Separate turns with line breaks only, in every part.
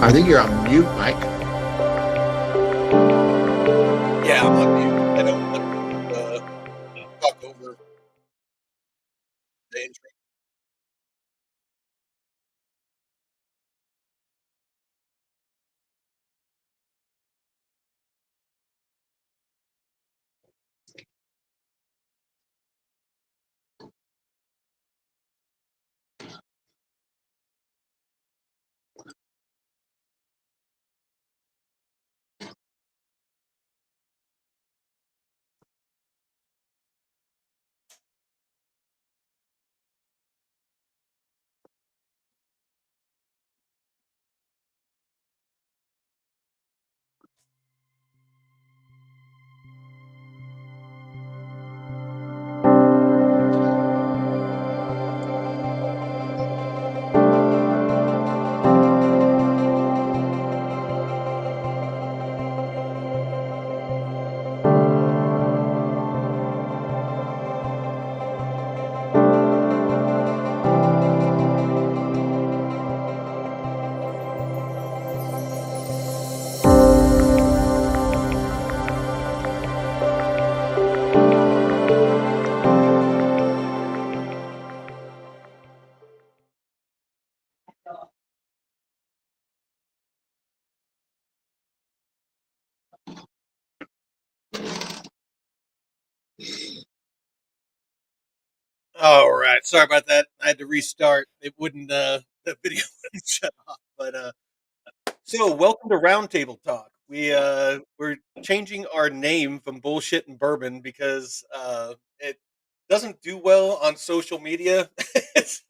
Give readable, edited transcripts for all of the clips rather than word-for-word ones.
I think you're on mute, Mike.
Yeah, I'm on mute. I don't want to talk over the intro. All right, sorry about that. I had to restart. It wouldn't. The video wouldn't shut off. But so welcome to Roundtable Talk. We're changing our name from Bullshit and Bourbon because it doesn't do well on social media. It's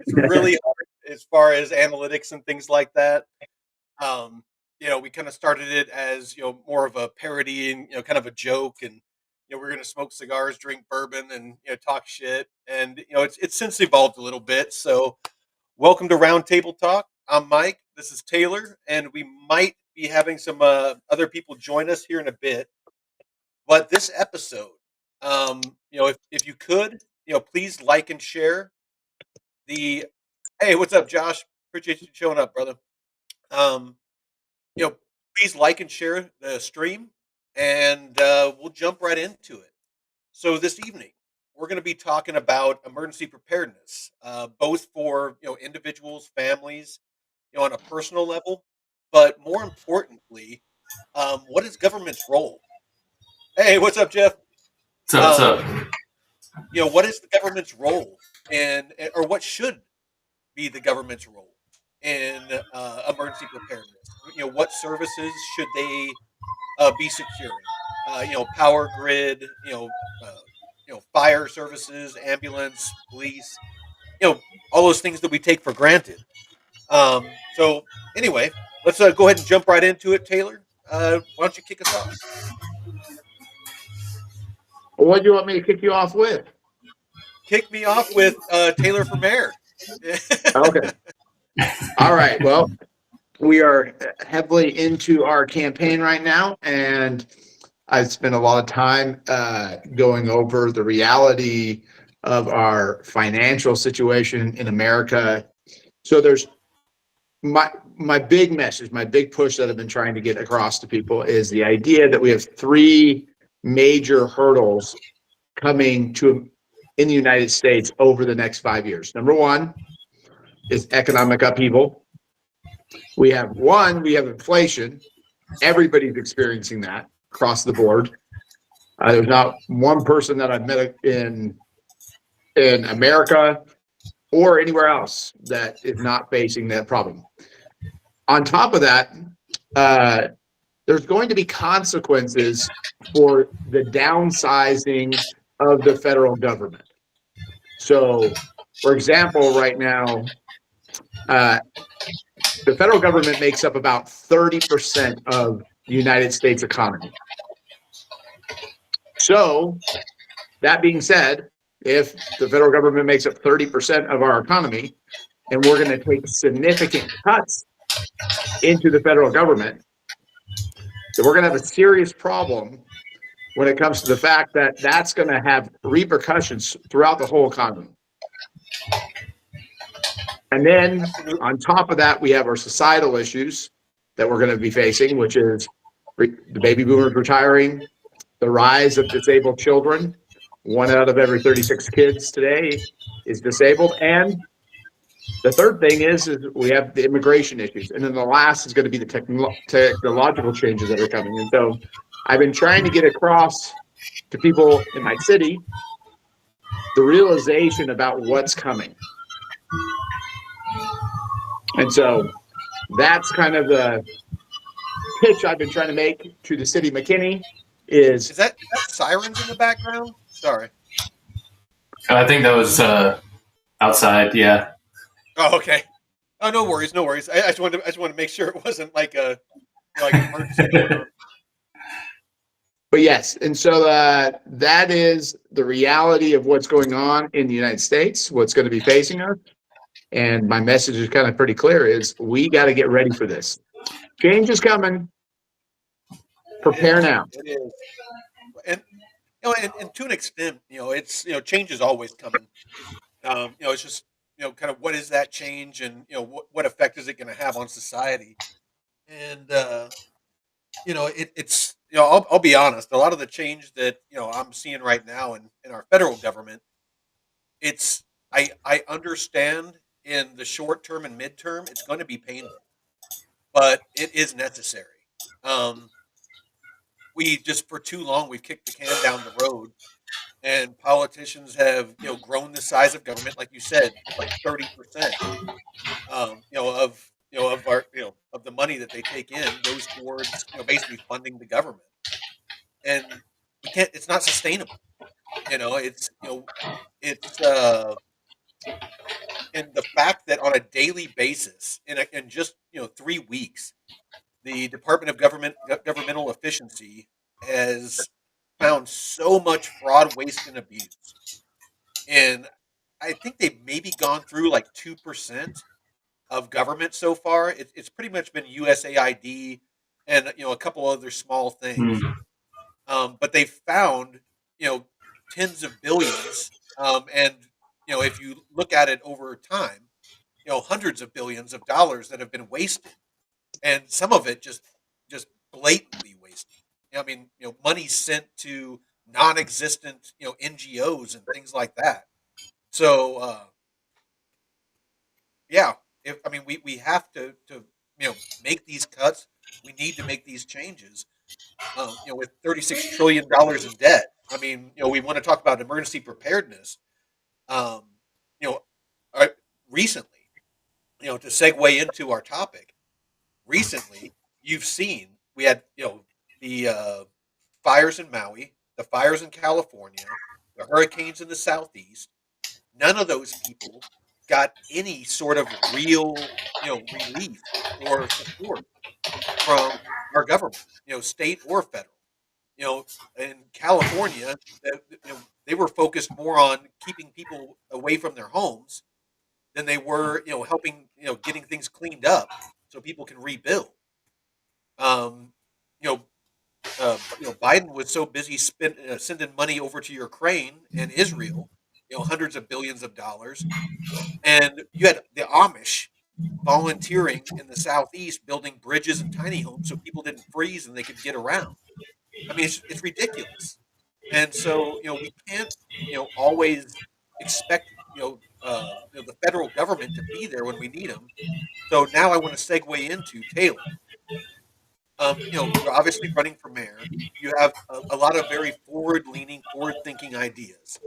really hard as far as analytics and things like that. Um, we kind of started it as more of a parody and kind of a joke, and we're gonna smoke cigars, drink bourbon, and talk shit. And it's since evolved a little bit. So welcome to Roundtable Talk. I'm Mike. This is Taylor, and we might be having some other people join us here in a bit. But this episode, if you could, please like and share the. Hey, what's up, Josh? Appreciate you showing up, brother. Um, you know, please like and share the stream, and we'll jump right into it. So this evening, we're going to be talking about emergency preparedness, both for individuals, families, on a personal level, but more importantly, what is government's role? Hey, what's up, Jeff?
What's up?
What is the government's role, and or what should be the government's role in emergency preparedness? What services should they be securing? Power grid. Fire services, ambulance, police. All those things that we take for granted. So anyway, let's go ahead and jump right into it, Taylor. Why don't you kick us off?
Well, what do you want me to kick you off with?
Kick me off with Taylor for mayor.
Okay. All right. Well, we are heavily into our campaign right now, and I've spent a lot of time going over the reality of our financial situation in America. So there's my big message, my big push that I've been trying to get across to people is the idea that we have three major hurdles coming to in the United States over the next 5 years. Number one is economic upheaval. We have inflation. Everybody's experiencing that across the board. There's not one person that I've met in America or anywhere else that is not facing that problem. On top of that, there's going to be consequences for the downsizing of the federal government. So, for example, right now, the federal government makes up about 30% of the United States economy. So, that being said, if the federal government makes up 30% of our economy, and we're going to take significant cuts into the federal government, then we're going to have a serious problem when it comes to the fact that that's going to have repercussions throughout the whole economy. And then
Absolutely.
on top of that, we have our societal issues that we're going to be facing, which is the baby boomers retiring, the rise of disabled children. One out of every 36 kids today is disabled. And the third thing is we have the immigration issues. And then the last is going to be the technological changes that are coming. And so I've been trying to get across to people in my city the realization about what's coming. And so that's kind of the pitch I've been trying to make to the city of McKinney is
Is that sirens in the background? Sorry.
I think that was outside. Yeah.
Oh, okay. Oh, no worries, no worries. I just wanted to make sure it wasn't like like an emergency going on.
but yes, and so that is the reality of what's going on in the United States, what's going to be facing us. And my message is kind of pretty clear: is we got to get ready for this. Change is coming.
It
Prepare
is.
now.
It is. And and to an extent, it's change is always coming. It's just kind of what is that change, and what effect is it going to have on society? And it's I'll be honest. A lot of the change that I'm seeing right now in our federal government, it's I understand in the short term and midterm, it's going to be painful, but it is necessary. Um, we just for too long we've kicked the can down the road, and politicians have grown the size of government, like you said, like 30%. Of of our of the money that they take in goes towards basically funding the government, and we can't. It's not sustainable. It's it's and the fact that on a daily basis, in just 3 weeks, the Department of Governmental Efficiency has found so much fraud, waste, and abuse, and I think they've maybe gone through like 2% of government so far. It's pretty much been USAID and a couple other small things,
Mm.
but they found you know tens of billions, and if you look at it over time, hundreds of billions of dollars that have been wasted, and some of it just blatantly wasted. I mean, money sent to non-existent NGOs and things like that. So yeah, if I mean we have to make these cuts. We need to make these changes. With $36 trillion in debt, I mean, we want to talk about emergency preparedness. Um, you know, I, recently, to segue into our topic, recently you've seen we had the fires in Maui, the fires in California, the hurricanes in the southeast. None of those people got any sort of real relief or support from our government, state or federal. In California, they were focused more on keeping people away from their homes than they were, helping, getting things cleaned up so people can rebuild. Um, you know, Biden was so busy sending money over to Ukraine and Israel, hundreds of billions of dollars, and you had the Amish volunteering in the southeast, building bridges and tiny homes so people didn't freeze and they could get around. I mean, it's ridiculous. And so, we can't, always expect, the federal government to be there when we need them. So now I want to segue into Taylor. You're obviously running for mayor. You have a lot of very forward-leaning, forward-thinking ideas.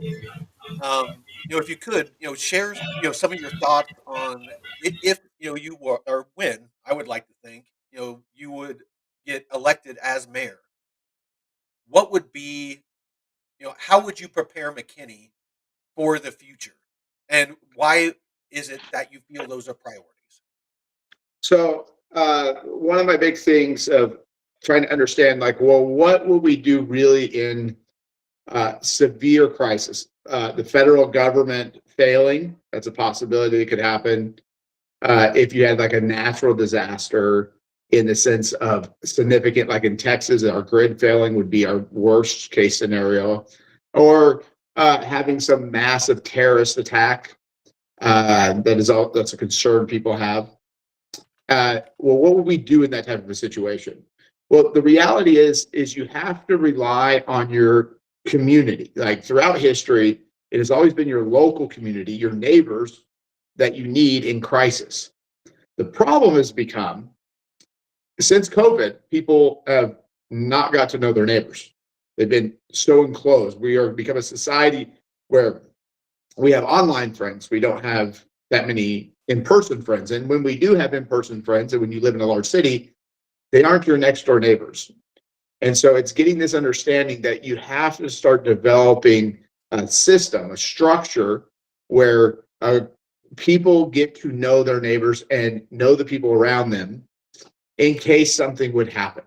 If you could, share, some of your thoughts on if you were, or when, I would like to think, you would get elected as mayor. What would be, how would you prepare McKinney for the future, and why is it that you feel those are priorities?
So one of my big things of trying to understand, like, well, what will we do really in severe crisis? The federal government failing, that's a possibility that could happen. If you had like a natural disaster in the sense of significant, like in Texas, our grid failing would be our worst case scenario, or having some massive terrorist attack. That's a concern people have. Well, what would we do in that type of a situation? Well, the reality is you have to rely on your community. Like throughout history, it has always been your local community, your neighbors that you need in crisis. The problem has become since COVID, people have not got to know their neighbors. They've been so enclosed. We are become a society where we have online friends. We don't have that many in-person friends. And when we do have in-person friends, and when you live in a large city, they aren't your next door neighbors. And so it's getting this understanding that you have to start developing a system, a structure where people get to know their neighbors and know the people around them in case something would happen.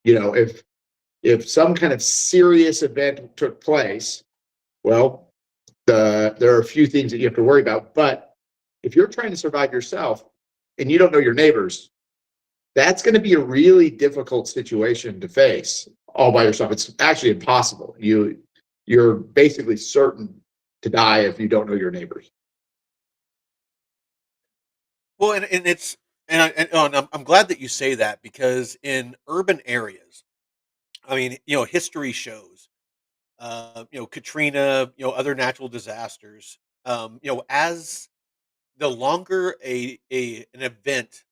You know, if some kind of serious event took place, well, there are a few things that you have to worry about. But if you're trying to survive yourself and you don't know your neighbors, that's going to be a really difficult situation to face all by yourself. It's actually impossible. You're basically certain to die if you don't know your neighbors.
Well, and it's and I'm glad that you say that because in urban areas, I mean, history shows, Katrina, other natural disasters, as the longer an event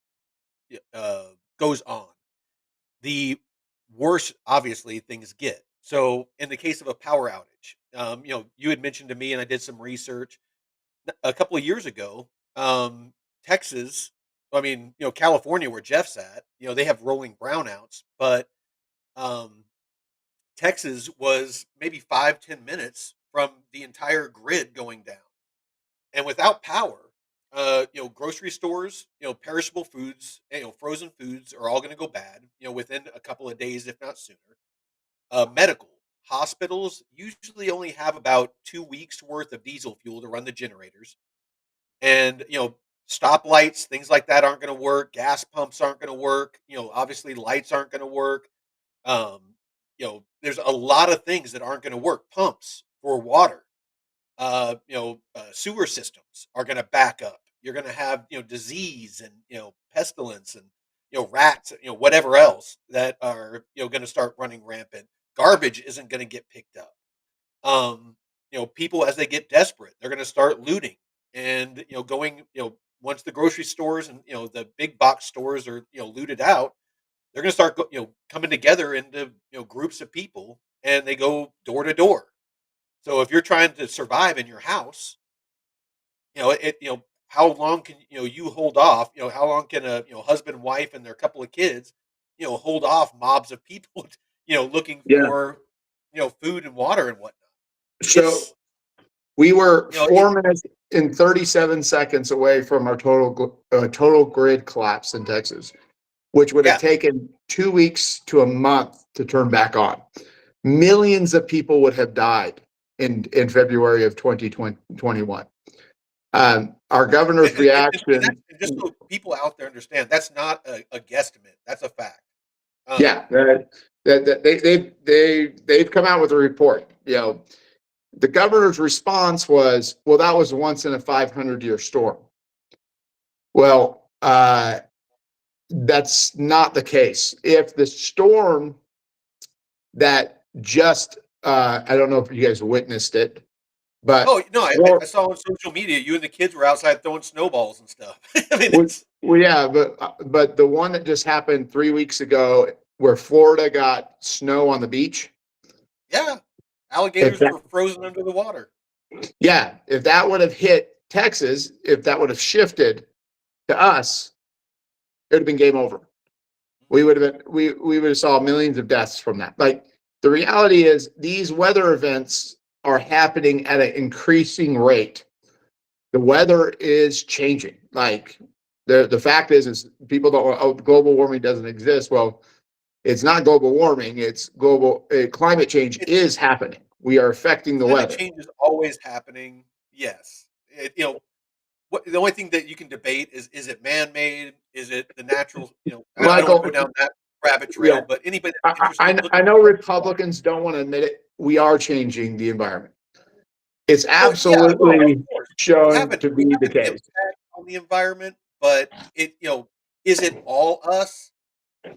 uh, goes on, the worse obviously things get. So in the case of a power outage, you had mentioned to me, and I did some research a couple of years ago. Texas, I mean, California, where Jeff's at, they have rolling brownouts, but um, Texas was maybe 5-10 minutes from the entire grid going down, and without power, grocery stores, perishable foods, frozen foods are all going to go bad, within a couple of days, if not sooner. Medical hospitals usually only have about 2 weeks worth of diesel fuel to run the generators, and stoplights, things like that aren't going to work. Gas pumps aren't going to work. Obviously lights aren't going to work. Um, there's a lot of things that aren't going to work. Pumps for water, sewer systems are going to back up. You're going to have disease and pestilence and rats, whatever else that are going to start running rampant. Garbage isn't going to get picked up. People, as they get desperate, they're going to start looting and going, once the grocery stores and the big box stores are looted out, they're going to start coming together into groups of people, and they go door to door. So if you're trying to survive in your house, how long can you hold off? How long can a husband, wife, and their couple of kids, hold off mobs of people, looking
Yeah.
for food and water and whatnot?
So
It's
we were
you know it,
4 minutes and 37 seconds away from our total grid collapse in Texas, which would have
yeah.
taken 2 weeks to a month to turn back on. Millions of people would have died in February of 2021. Our governor's
And
reaction,
and just so people out there understand, that's not a guesstimate. That's a fact.
yeah,
Um,
they've come out with a report. The governor's response was, "Well, that was once in a 500-year storm." Well, that's not the case. If the storm that just, I don't know if you guys witnessed it,
oh
but
no, I
for,
saw on social media you and the kids were outside throwing snowballs and stuff. I mean,
well,
it's
yeah, but the one that just happened 3 weeks ago, where Florida got snow on the beach,
yeah,
if
alligators
that,
were frozen under the water.
yeah, if that would have hit Texas, if that would have shifted to us, it would have been game over. We would have saw millions of deaths from that. Like the reality is, these weather events are happening at an increasing rate. The weather is changing. Like the fact is people don't. Oh, global warming doesn't exist. Well, it's not global warming. It's global climate change
It,
is happening. We are affecting the
climate
weather.
change is always happening. Yes, the only thing that you can debate is it man made? Is it the natural? I don't want to
Michael,
go down that rabbit trail,
yeah,
but anybody that's
I,
interested, look
I
at
know
the
Republicans don't want to admit it. We are changing the environment. It's
Well, yeah, well, of
absolutely
course.
shown to
We
be
have
the
an
case.
impact on the environment, but is it all us?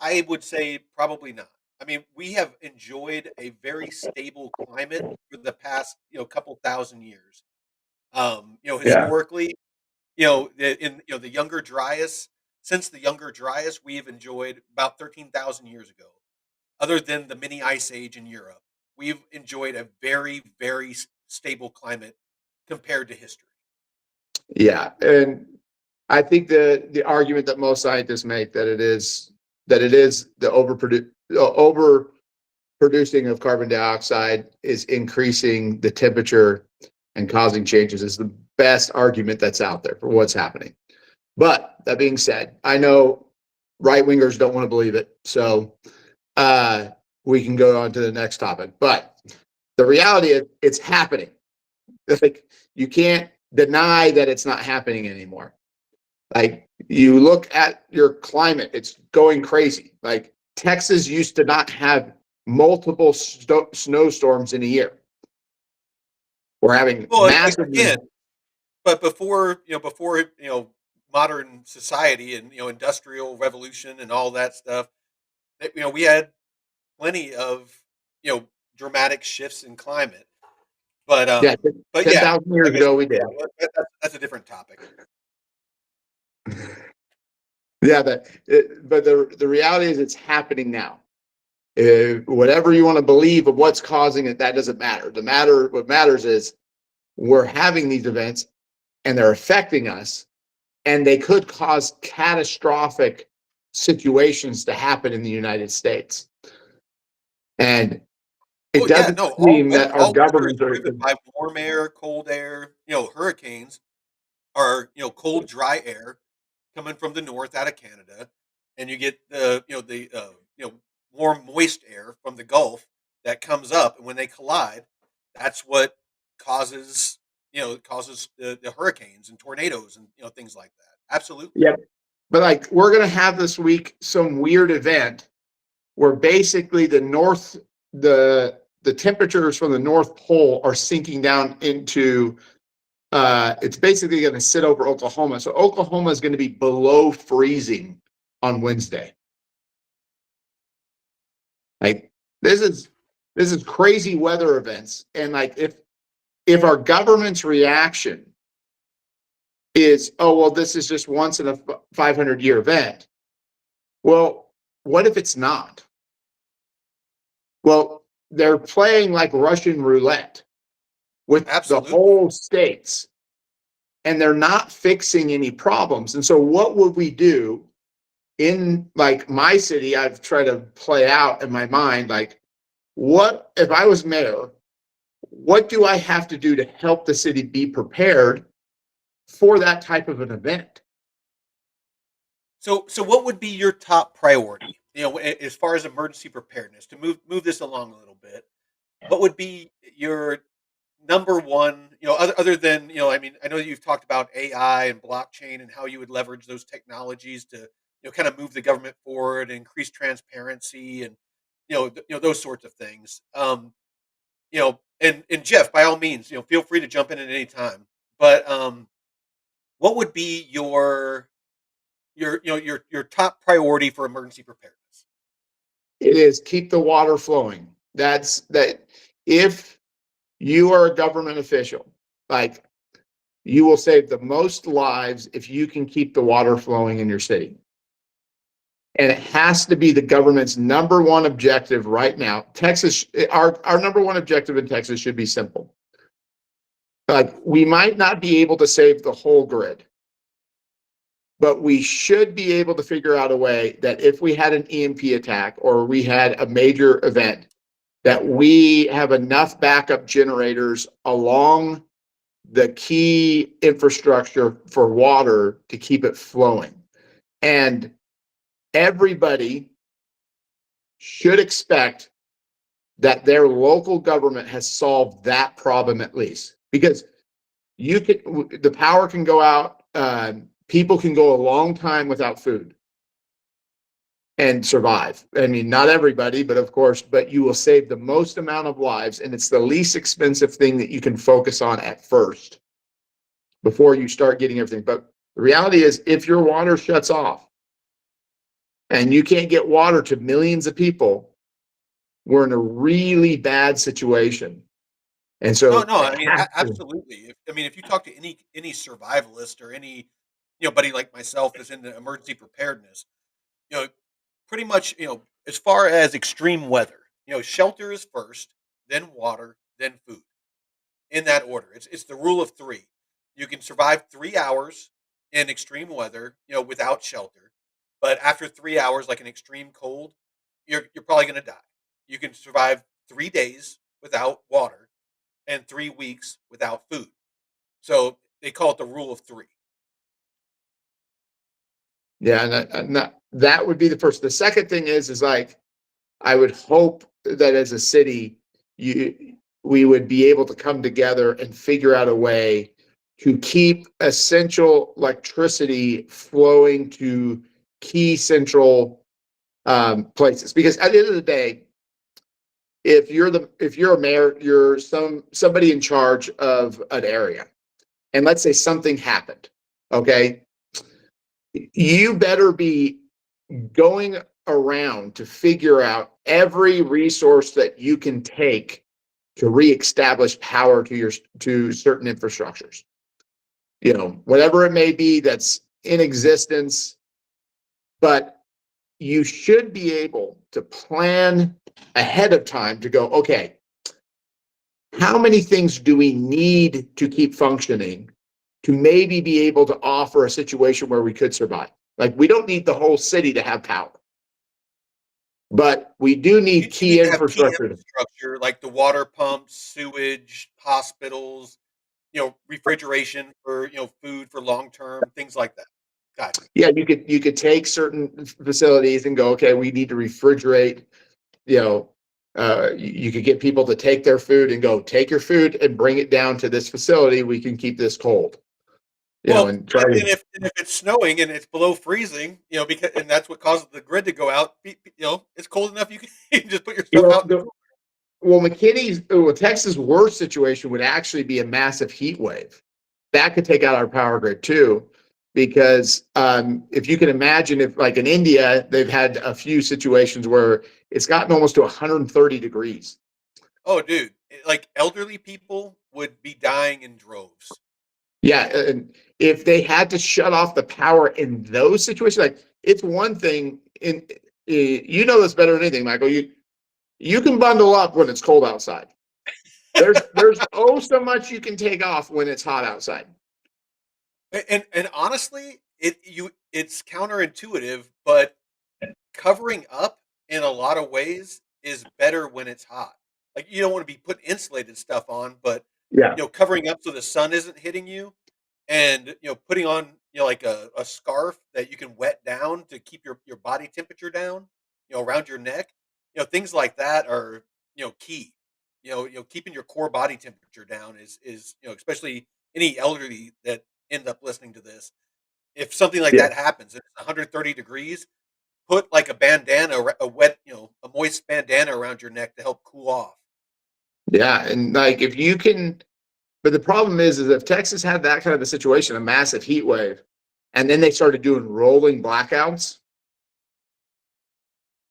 I would say probably not. I mean, we have enjoyed a very stable climate for the past, couple thousand years.
Yeah.
Historically, the Younger Dryas, since the Younger Dryas, we have enjoyed about 13,000 years ago. Other than the mini ice age in Europe, we've enjoyed a very, very stable climate compared to history.
Yeah. And I think the argument that most scientists make that it is the overproducing of carbon dioxide is increasing the temperature and causing changes is the best argument that's out there for what's happening. But that being said, I know right wingers don't want to believe it. So uh, we can go on to the next topic. But the reality is it's happening. Like you can't deny that it's not happening anymore. Like you look at your climate, it's going crazy. Like Texas used to not have multiple snowstorms in a year. We're having
Well,
massive.
again, but before modern society and industrial revolution and all that stuff, we had plenty of dramatic shifts in climate. But
Yeah,
but
ten
yeah,
thousand years
like I said,
ago we did.
that's a different topic.
Yeah, but the reality is it's happening now. Whatever you want to believe of what's causing it, that doesn't matter. What matters is we're having these events and they're affecting us, and they could cause catastrophic situations to happen in the United States. And it
Well, yeah,
doesn't
no,
seem that our
all weather is
governments are.
driven by warm air, cold air. Hurricanes are cold, dry air coming from the north out of Canada, and you get the warm, moist air from the Gulf that comes up, and when they collide, that's what causes the hurricanes and tornadoes and things like that. Absolutely.
Yeah, but like we're going to have this week some weird event where basically the temperatures from the North Pole are sinking down into it's basically going to sit over Oklahoma. So Oklahoma is going to be below freezing on Wednesday. Like this is crazy weather events. And like if our government's reaction is, oh well, this is just once in a 500-year event. Well, what if it's not? Well, they're playing like Russian roulette with the
Absolutely.
whole states, and they're not fixing any problems. And so what would we do in like my city? I've tried to play out in my mind, like, what if I was mayor, what do I have to do to help the city be prepared for that type of an event?
So what would be your top priority? As far as emergency preparedness, to move this along a little bit, what would be your number one? Other than I mean, I know you've talked about AI and blockchain and how you would leverage those technologies to kind of move the government forward and increase transparency and those sorts of things. And Jeff, by all means, feel free to jump in at any time. But what would be your top priority for emergency preparedness?
It is keep the water flowing. That's that. If you are a government official, like you will save the most lives if you can keep the water flowing in your city. And it has to be the government's number one objective right now. Texas, our number one objective in Texas should be simple. Like we might not be able to save the whole grid, but we should be able to figure out a way that if we had an EMP attack or we had a major event, that we have enough backup generators along the key infrastructure for water to keep it flowing. And everybody should expect that their local government has solved that problem at least, because the power can go out, people can go a long time without food. and survive. I mean, not everybody, but of course, but you will save the most amount of lives, and it's the least expensive thing that you can focus on at first before you start getting everything. But the reality is, if your water shuts off and you can't get water to millions of people, we're in a really bad situation. And so,
No. I mean, absolutely. If you talk to any survivalist or any buddy like myself is into emergency preparedness, you know, pretty much as far as extreme weather, shelter is first, then water, then food, in that order. It's the rule of three. You can survive 3 hours in extreme weather, without shelter, but after 3 hours, like an extreme cold, you're probably going to die. You can survive 3 days without water and 3 weeks without food. So they call it the rule of three.
yeah, that would be the first. The second thing is like, I would hope that as a city, we would be able to come together and figure out a way to keep essential electricity flowing to key central places. Because at the end of the day, if you're a mayor, you're somebody in charge of an area, and let's say something happened, okay, you better be going around to figure out every resource that you can take to reestablish power to certain infrastructures. Whatever it may be that's in existence, but you should be able to plan ahead of time to go, okay, how many things do we need to keep functioning to maybe be able to offer a situation where we could survive? Like, we don't need the whole city to have power, but we do need
You need
key
to have key
infrastructure.
infrastructure like the water pumps, sewage, hospitals, refrigeration for food for long term, things like that. Gotcha.
Yeah, you could take certain facilities and go, okay, we need to refrigerate. You could get people to take their food and go, take your food and bring it down to this facility. We can keep this cold.
Well,
And try
and
to.
if it's snowing and it's below freezing, because that's what causes the grid to go out. It's cold enough you can just put your stuff out in the cooler.
Well, Texas' worst situation would actually be a massive heat wave. That could take out our power grid too, because if you can imagine, if like in India, they've had a few situations where it's gotten almost to 130 degrees.
Oh, dude, like elderly people would be dying in droves.
Yeah, and if they had to shut off the power in those situations, like, it's one thing you know this better than anything, Michael. You can bundle up when it's cold outside. There's oh so much you can take off when it's hot outside.
And honestly, it's counterintuitive, but covering up in a lot of ways is better when it's hot. Like, you don't want to be putting insulated stuff on, but
Yeah,
covering up so the sun isn't hitting you, and putting on like a scarf that you can wet down to keep your body temperature down, around your neck. Things like that are key. Keeping your core body temperature down is especially any elderly that end up listening to this. If something like
yeah,
that happens, it's 130 degrees, put like a bandana, a wet, a moist bandana around your neck to help cool off.
yeah. And like, if you can, but the problem is if Texas had that kind of a situation, a massive heat wave, and then they started doing rolling blackouts,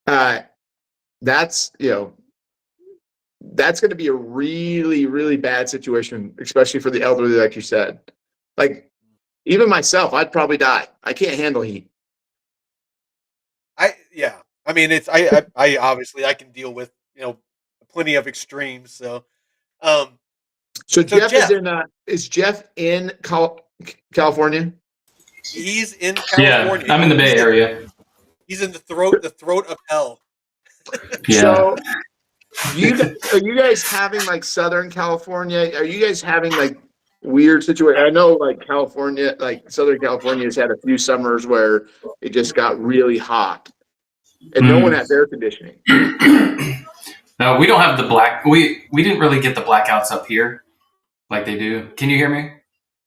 uh, that's that's going to be a really, really bad situation, especially for the elderly, like you said. Like, even myself, I'd probably die. I can't handle heat.
Yeah. I mean, I obviously I can deal with plenty of extremes. So, um,
So
so
Jeff
Jeff,
is Jeff in California?
he's in
Yeah,
California.
I'm in the Bay Area.
He's in the throat of hell.
Yeah.
So are you guys having like Southern California? Are you guys having like weird situation? I know like California, like Southern California has had a few summers where it just got really hot and no one has air conditioning.
No, we don't have the we didn't really get the blackouts up here like they do. Can you hear me?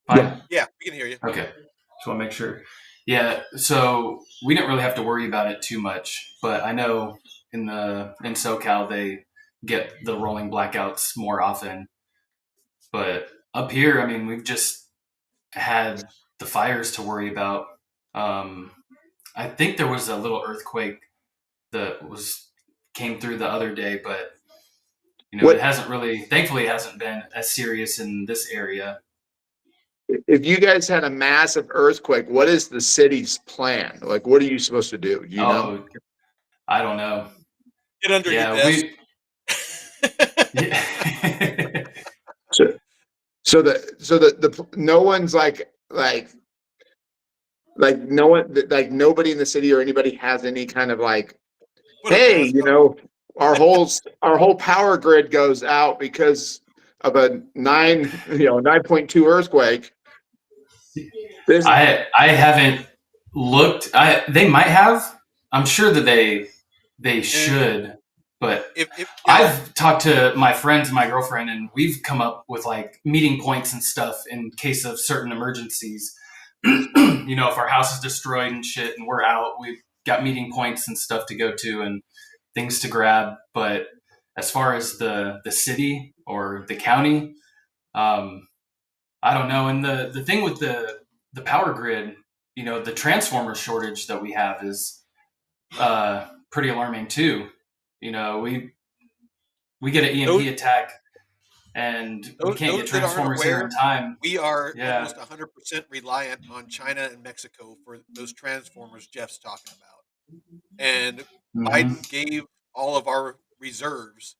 Fine.
Yeah.
Yeah, we can hear you.
Okay. Just want to make sure. Yeah, so we didn't really have to worry about it too much, but I know in SoCal they get the rolling blackouts more often. But up here, I mean, we've just had the fires to worry about. Um, I think there was a little earthquake that was came through the other day, but it
What
hasn't really, thankfully, it hasn't been as serious in this area.
if you guys had a massive earthquake? What is the city's plan? Like, what are you supposed to do? Do you know?
Oh, I don't know.
Get under your
Yeah,
desk.
yeah.
So, so the no one's like no one like nobody in the city or anybody has any kind of like,
Put a
hey,
mask on.
our whole power grid goes out because of a 9.2 earthquake. This
I haven't looked. They might have. I'm sure that they
And
should, but
if now,
I've talked to my friends, my girlfriend, and we've come up with like meeting points and stuff in case of certain emergencies. If our house is destroyed and shit, and we're out, we've got meeting points and stuff to go to and things to grab. But as far as the city or the county, um, I don't know. And the thing with the power grid, the transformer shortage that we have is pretty alarming too. We get an
those,
EMP attack and we can't get
those that aren't
transformers here in
aware,
time.
we are
Yeah.
almost 100% reliant on China and Mexico for those transformers Jeff's talking about. And
Hmm.
Biden gave all of our reserves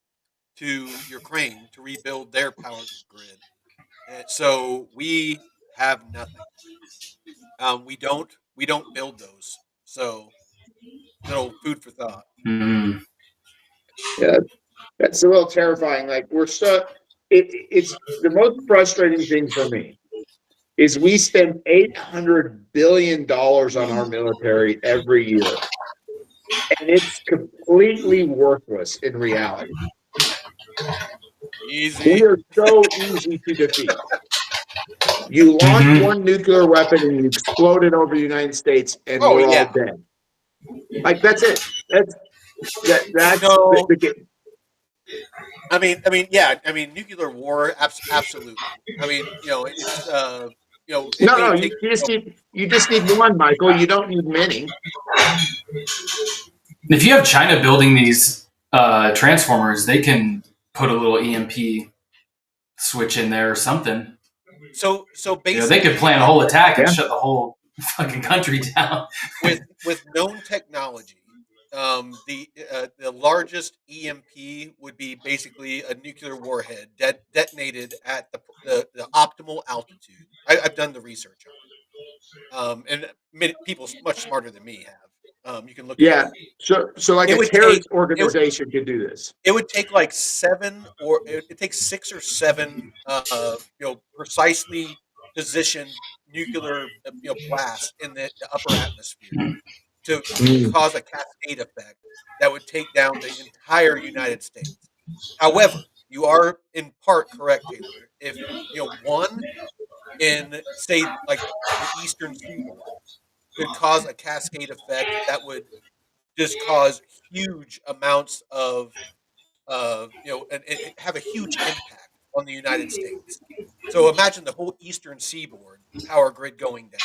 to Ukraine to rebuild their power grid. And so we have nothing. We don't build those. So little food for thought.
Hmm.
Yeah, that's a little terrifying. Like it's the most frustrating thing for me is we spend $800 billion on our military every year, and it's completely worthless in reality. We
Easy.
are so easy to defeat. You launch
Hmm.
one nuclear weapon and you explode it over the United States, and
Oh
we're all
yeah.
dead. Like that's it. That's
No,
the
yeah. Nuclear war, absolutely. It's it
no, no.
would
You
take.
just need one, Michael. You don't need many.
If you have China building these transformers, they can put a little EMP switch in there or something.
So
They could
basically,
plan a whole attack and
Yeah.
shut the whole fucking country down.
with known technology, the largest EMP would be basically a nuclear warhead detonated at the optimal altitude. I've done the research on it, and many people much smarter than me have. You can look it up.
Yeah. So like
It
a
would take
terrorist
it, would-
organization could do this.
it would take like it takes 6 or 7 precisely positioned nuclear blasts in the upper atmosphere to
Mm.
cause a cascade effect that would take down the entire United States. However, you are in part correct, Taylor. If one in, say, like the eastern seaboard could cause a cascade effect that would just cause huge amounts of and have a huge impact on the United States. So imagine the whole eastern seaboard power grid going down.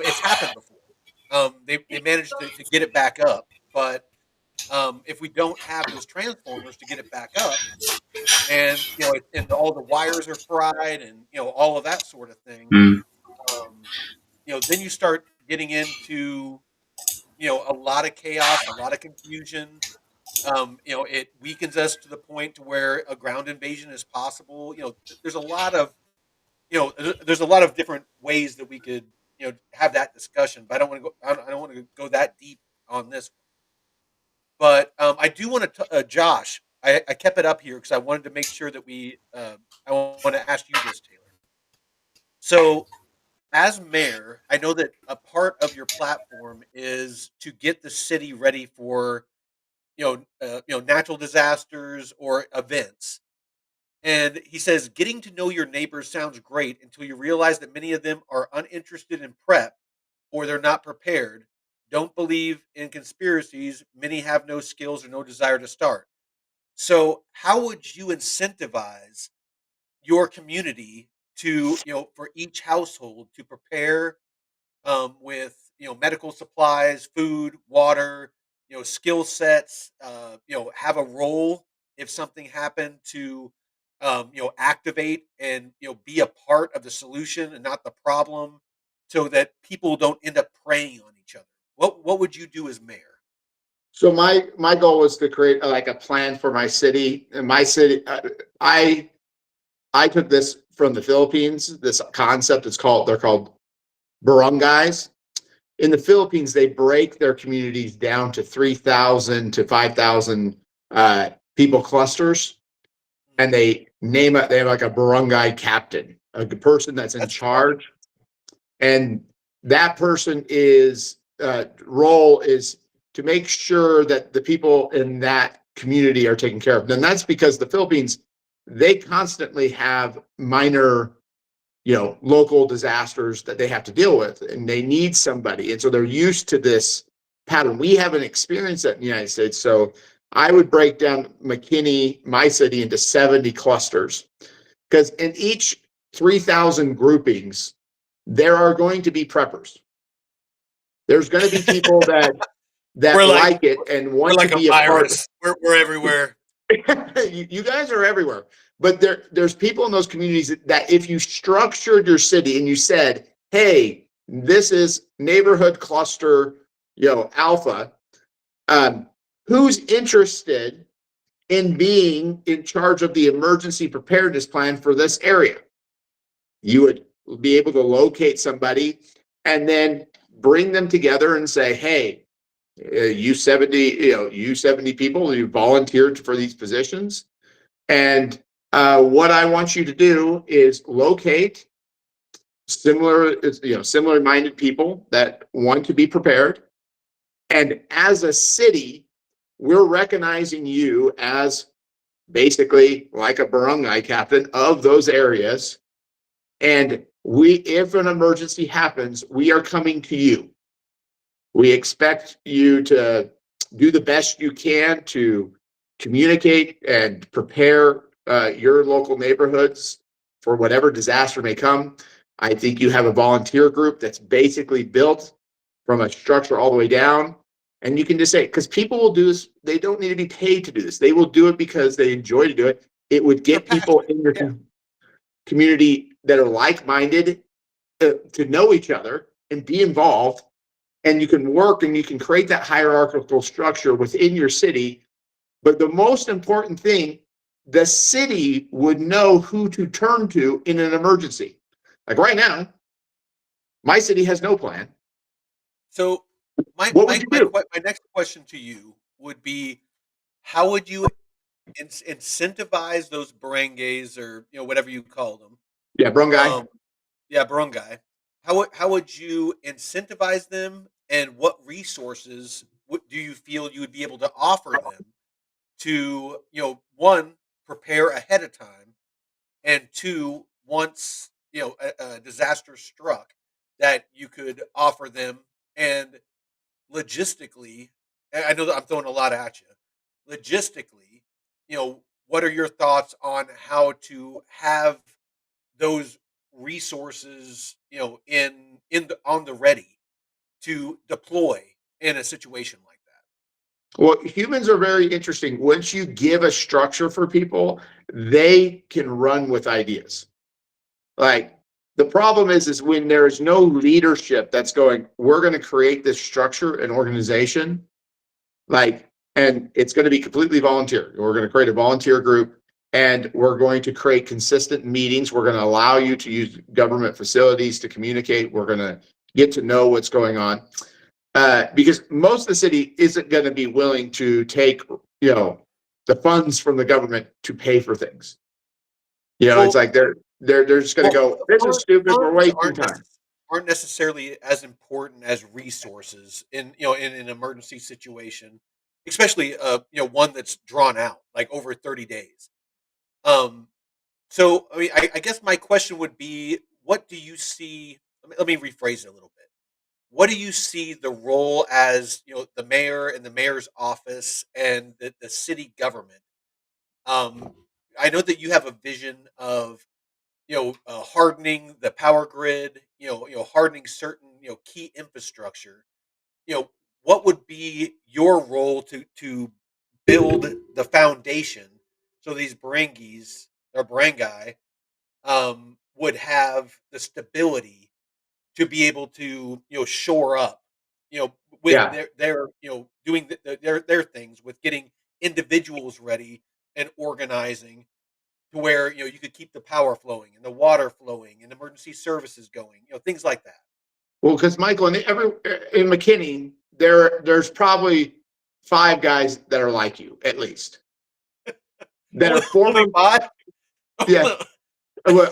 It's happened before. They managed to get it back up, but if we don't have those transformers to get it back up, and and all the wires are fried, and all of that sort of thing,
Mm.
then you start getting into a lot of chaos, a lot of confusion. It weakens us to the point to where a ground invasion is possible. There's a lot of there's a lot of different ways that we could have that discussion. But I don't want to go. I don't want to go that deep on this. But I do want to, Josh. I kept it up here because I wanted to make sure that we. I want to ask you this, Taylor. So, as mayor, I know that a part of your platform is to get the city ready for natural disasters or events. And he says, getting to know your neighbors sounds great until you realize that many of them are uninterested in prep or they're not prepared, don't believe in conspiracies, many have no skills or no desire to start. So, how would you incentivize your community to, for each household to prepare with medical supplies, food, water, skill sets, have a role if something happened to activate and be a part of the solution and not the problem, so that people don't end up preying on each other. What would you do as mayor?
So my goal was to create like a plan for my city. And my city, I took this from the Philippines. This concept is they're called barangays. In the Philippines, they break their communities down to 3,000 to 5,000 people clusters, and they name it. They have like a barangay captain, a person that's in
That's smart.
charge, and that person is role is to make sure that the people in that community are taken care of. And that's because the Philippines, they constantly have minor, local disasters that they have to deal with, and they need somebody. And so they're used to this pattern. We haven't experienced that in the United States. So I would break down McKinney, my city, into 70 clusters, because in each 3,000 groupings, there are going to be preppers. There's going to be people that
We're like
like it and
we're
want to
like a
be a part.
virus. We're everywhere.
You guys are everywhere, but there's people in those communities that if you structured your city and you said, hey, this is neighborhood cluster, alpha, who's interested in being in charge of the emergency preparedness plan for this area? You would be able to locate somebody and then bring them together and say, hey, you 70, you 70 people, you volunteered for these positions. And what I want you to do is locate similar minded people that want to be prepared. And as a city, we're recognizing you as basically like a barangay captain of those areas. And if an emergency happens, we are coming to you. We expect you to do the best you can to communicate and prepare your local neighborhoods for whatever disaster may come. I think you have a volunteer group that's basically built from a structure all the way down. And you can just say, because people will do this, they don't need to be paid to do this. They will do it because they enjoy to do it. It would
They're
get people
passionate.
in your
Yeah.
community that are like-minded to know each other and be involved, and you can work and you can create that hierarchical structure within your city. But the most important thing, the city would know who to turn to in an emergency. Like right now, my city has no plan.
So
What would you do?
my next question to you would be, how would you incentivize those barangays, or whatever you call them?
Yeah, Brungai.
Um, yeah, barangay. How would you incentivize them, and what resources do you feel you would be able to offer them to, one, prepare ahead of time, and two, once a disaster struck, that you could offer them. And logistically, I know that I'm throwing a lot at you. Logistically, what are your thoughts on how to have those resources, on the ready to deploy in a situation like that?
Well, humans are very interesting. Once you give a structure for people, they can run with ideas. Like the problem is when there is no leadership that's going, we're going to create this structure and organization, like, and it's going to be completely volunteer. We're going to create a volunteer group, and we're going to create consistent meetings. We're going to allow you to use government facilities to communicate. We're going to get to know what's going on. Because most of the city isn't going to be willing to take, the funds from the government to pay for things. It's
Well,
like they're just going to
well,
go, this is stupid. We're
funds
wasting time.
aren't necessarily as important as resources in an emergency situation, especially one that's drawn out like over 30 days. Um, so I mean, I guess my question would be, what do you see? Let me rephrase it a little bit. what do you see the role as, the mayor and the mayor's office and the city government? Um, I know that you have a vision of, hardening the power grid, hardening certain, key infrastructure. You know, what would be your role to build the foundation so these barangies or barangay would have the stability to be able to, shore up, with
Yeah.
their doing their things with getting individuals ready and organizing to where, you could keep the power flowing and the water flowing and emergency services going, things like that.
Well, because Michael, in McKinney, there's probably 5 guys that are like you, at least, that are
Only
forming.
five.
Yeah, well,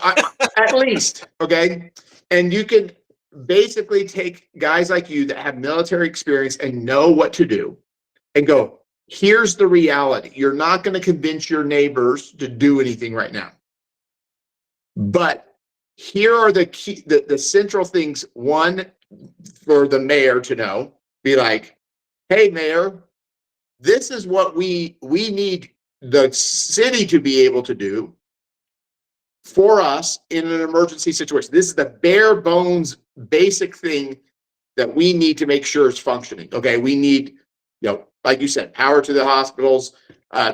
at least, okay. And you can basically take guys like you that have military experience and know what to do, and go, here's the reality. You're not going to convince your neighbors to do anything right now, but here are the central things. One, for the mayor to know, be like, hey, mayor, this is what we need the city to be able to do for us in an emergency situation. This is the bare bones basic thing that we need to make sure it's functioning. Okay, we need, like you said, power to the hospitals.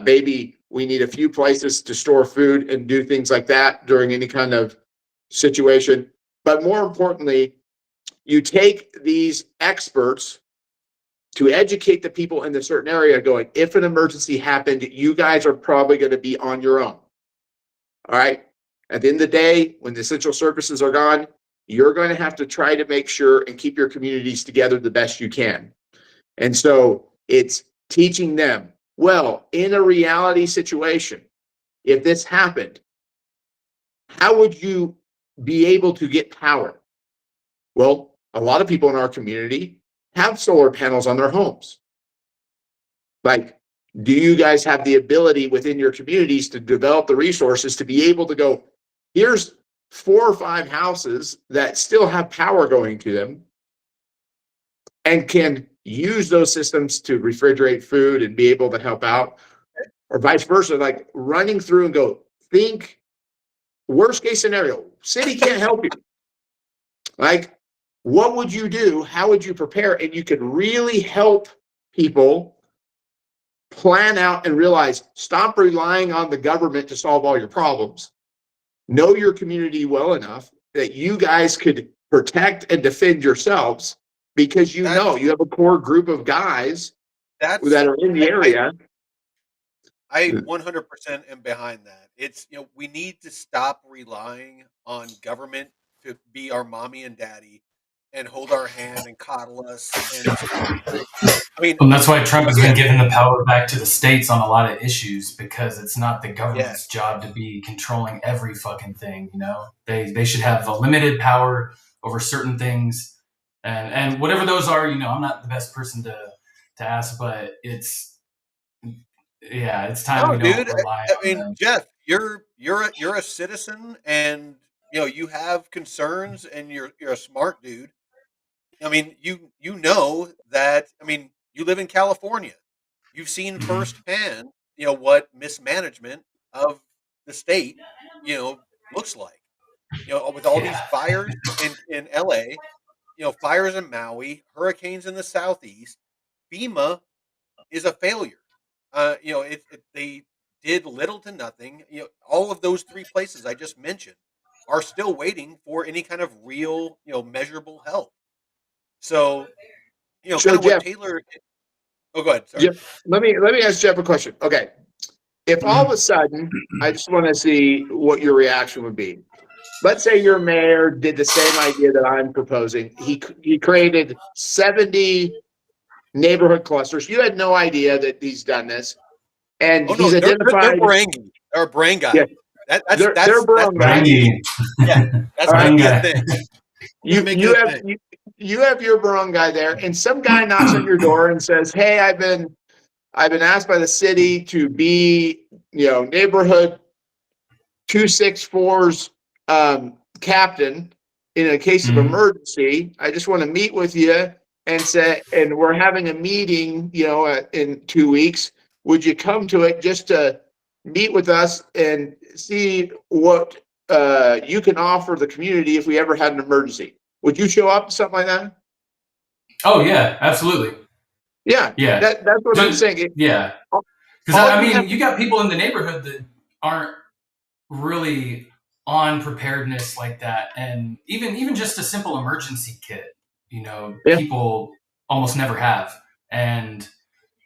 Maybe we need a few places to store food and do things like that during any kind of situation. But more importantly, you take these experts to educate the people in the certain area, going, if an emergency happened, you guys are probably going to be on your own. All right. At the end of the day, when the essential services are gone, you're going to have to try to make sure and keep your communities together the best you can. And so it's teaching them, well, in a reality situation, if this happened, how would you be able to get power? Well, a lot of people in our community have solar panels on their homes. Like, do you guys have the ability within your communities to develop the resources to be able to go, here's 4 or 5 houses that still have power going to them and can use those systems to refrigerate food and be able to help out, or vice versa, like running through and go, think worst case scenario, city can't help you. Like, what would you do? How would you prepare? And you could really help people plan out and realize, stop relying on the government to solve all your problems. Know your community well enough that you guys could protect and defend yourselves, because you have a core group of guys
That's
that are in the area.
I 100% am behind that. It's, we need to stop relying on government to be our mommy and daddy and hold our hand and coddle us and I mean,
And that's why Trump has been
again,
giving the power back to the states on a lot of issues, because it's not the government's
yes,
job to be controlling every fucking thing. They should have a limited power over certain things, and whatever those are. I'm not the best person to ask, but it's time
no,
we don't
dude.
rely
I
on
mean,
them.
Jeff, you're a citizen, and you have concerns, and you're a smart dude. I mean, you know that. I mean, you live in California. You've seen
Mhm.
firsthand, what mismanagement of the state, looks like. With all these
Yeah.
fires in LA, fires in Maui, hurricanes in the southeast, FEMA is a failure. They did little to nothing. All of those 3 places I just mentioned are still waiting for any kind of real, measurable help. So, kind
So
of what
Jeff,
Taylor. Oh, go ahead. Sorry.
Jeff, let me ask Jeff a question. Okay, if all of a
Mhm.
sudden, I just want to see what your reaction would be. Let's say your mayor did the same idea that I'm proposing. He created 70 neighborhood clusters. You had no idea that he's done this, and
Oh no,
he's
they're
identified.
Barangi or
Yeah,
Barangay.
they're
That's
barangay.
gonna be
Rangi.
yeah. That's
All
gonna
right,
be a
Barangay.
thing. Gonna
you
make it
you
a
have
thing.
you have your barangay there, and some guy knocks on your door and says, "Hey, I've been asked by the city to be neighborhood 264's captain in a case of
Mhm.
emergency, I just want to meet with you and say, and we're having a meeting, in 2 weeks. Would you come to it just to meet with us and see what you can offer the community if we ever had an emergency? Would you show up to something like that?
Oh yeah, absolutely.
Yeah,
Yeah.
that's what I'm
Just,
saying.
yeah. Because
All
I
you have
mean,
to
you got people in the neighborhood that aren't really on preparedness like that, and even just a simple emergency kit,
yeah,
people almost never have, and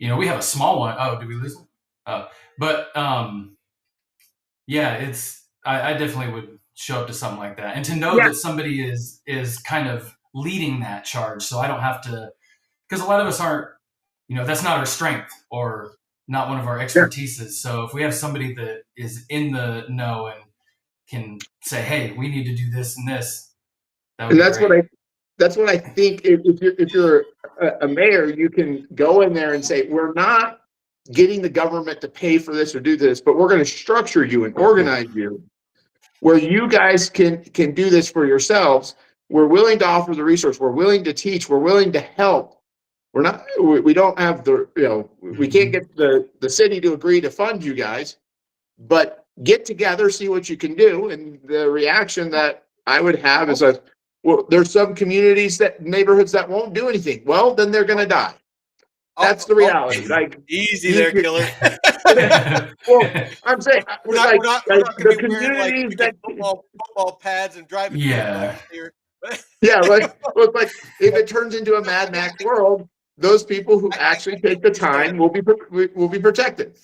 we have a small one. Oh, did we lose them? Oh, but yeah, I definitely would show up to something like that, and to know
yeah,
that somebody is kind of leading that charge, so I don't have to, because a lot of us aren't, that's not our strength or not one of our
yeah.
expertises. So if we have somebody that is in the know and can say, "Hey, we need to do this and this," that would
And
be great.
that's what I think. If you're a mayor, you can go in there and say, we're not getting the government to pay for this or do this, but we're going to structure you and organize you where you guys can do this for yourselves. We're willing to offer the resource. We're willing to teach. We're willing to help. We're not. We don't have the. We can't
Mhm.
get the city to agree to fund you guys, but get together, see what you can do. And the reaction that I would have is like, well, there's some communities neighborhoods that won't do anything. Well, then they're going to die. That's the
Oh,
reality. Like
easy
you,
there, killer.
well, I'm saying
We're
like
not going
the
to be wearing like
communities
freaking
that
football pads and driving
Yeah.
Cadillacs here.
yeah, like if it turns into a Mad Max world, those people who actually
I get
take the
what you're saying.
time will be protected.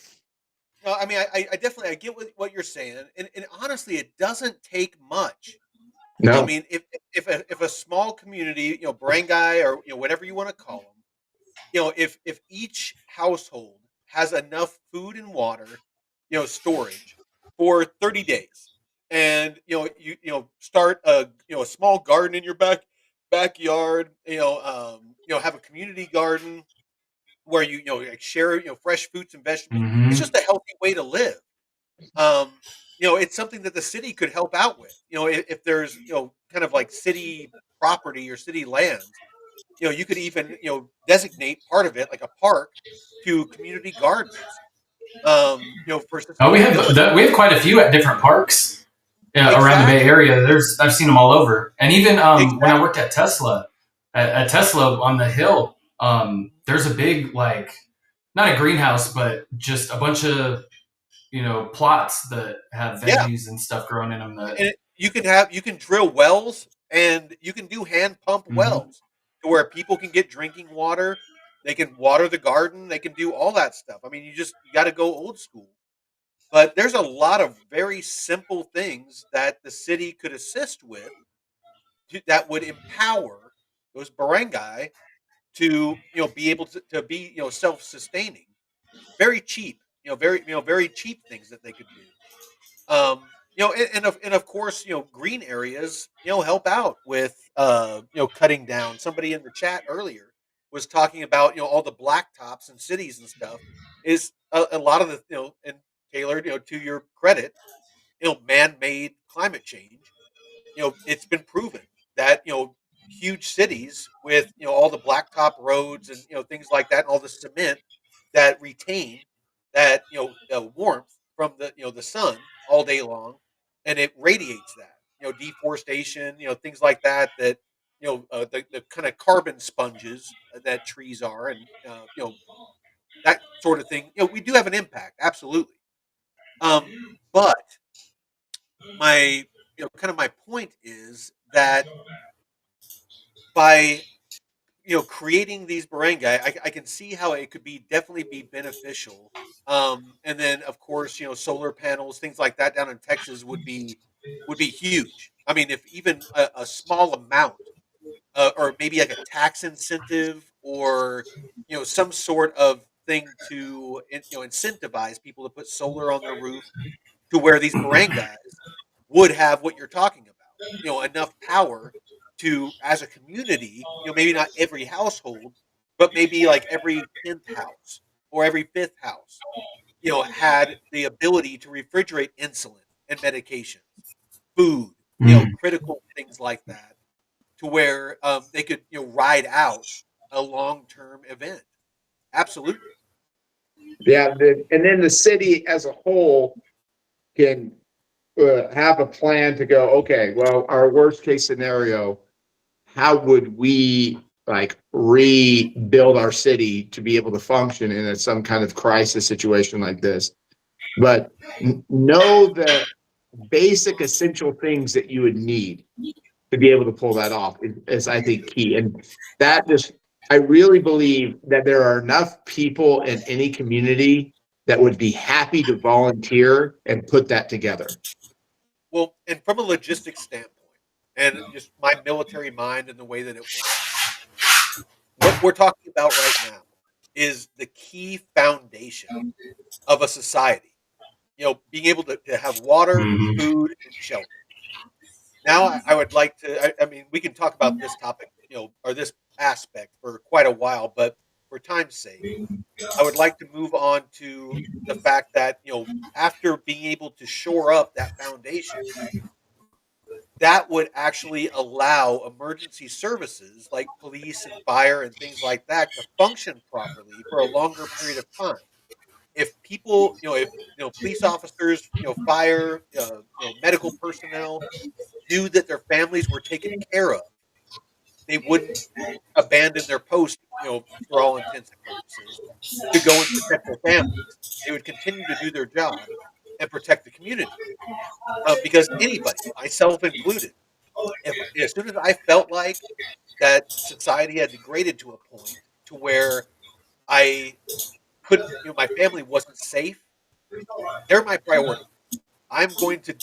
No, I mean, I definitely I get what you're saying, and honestly, it doesn't take much. I
No.
mean, if a small community, barangay or whatever you want to call them, if each household has enough food and water, storage for 30 days, and you start a small garden in your backyard, have a community garden where like share fresh fruits and vegetables. It's
Hmm.
just a healthy way to live. It's something that the city could help out with. If there's kind of like city property or city lands, you could even designate part of it like a park to community gardens. For
Oh, we have
sustainability.
that. We have quite a few at different parks around the Bay
Exactly.
Area. I've seen them all over, and even when I
Exactly.
worked at Tesla, at Tesla on the hill, there's a big, like, not a greenhouse, but just a bunch of plots that have
Yeah.
veggies and stuff growing in them. That.
And you can drill wells and you can do hand pump
Mhm.
wells to where people can get drinking water. They can water the garden. They can do all that stuff. I mean, you got to go old school. But there's a lot of very simple things that the city could assist with that would empower those barangay to be able to be self-sustaining. Very cheap, very cheap things that they could do. And of course, green areas, help out with cutting down. Somebody in the chat earlier was talking about all the blacktops in cities and stuff. Is a lot of the and Taylor, to your credit, man-made climate change. It's been proven that huge cities with all the blacktop roads and things like that, and all the cement that retain that warmth from the sun all day long, and it radiates that deforestation, things like that, that the kind of carbon sponges that trees are, and that sort of thing. We do have an impact, absolutely. um but my kind of my point is that by creating these barangay, I can see how it could be definitely be beneficial. And then of course solar panels, things like that down in Texas would be huge. I mean, if even a small amount, or maybe like a tax incentive, or some sort of thing to incentivize people to put solar on their roof, to where these barangays would have what you're talking about. Enough power to, as a community, maybe not every household, but maybe like every 10th house or every fifth house, had the ability to refrigerate insulin and medications, food,
Mm.
critical things like that. to where they could ride out a long-term event. Absolutely.
Yeah, and then the city as a whole can have a plan to go, okay, well, our worst case scenario, how would we like rebuild our city to be able to function in some kind of crisis situation like this? But know the basic essential things that you would need to be able to pull that off is I think key. And that just, I really believe that there are enough people in any community that would be happy to volunteer and put that together.
Well, and from a logistics standpoint, and just my military mind and the way that it works, what we're talking about right now is the key foundation of a society. Being able to have water,
Mhm.
food, and shelter. Now, I would like to. I mean, we can talk about this topic, or this aspect for quite a while, but for time's sake, I would like to move on to the fact that after being able to shore up that foundation, that would actually allow emergency services like police and fire and things like that to function properly for a longer period of time. If people, if police officers, fire, medical personnel knew that their families were taken care of, they wouldn't abandon their post, for all intents and purposes, to go and protect their families. They would continue to do their job and protect the community. Because anybody, myself included, if as soon as I felt like that society had degraded to a point to where I couldn't, my family wasn't safe, they're my priority. I'm going to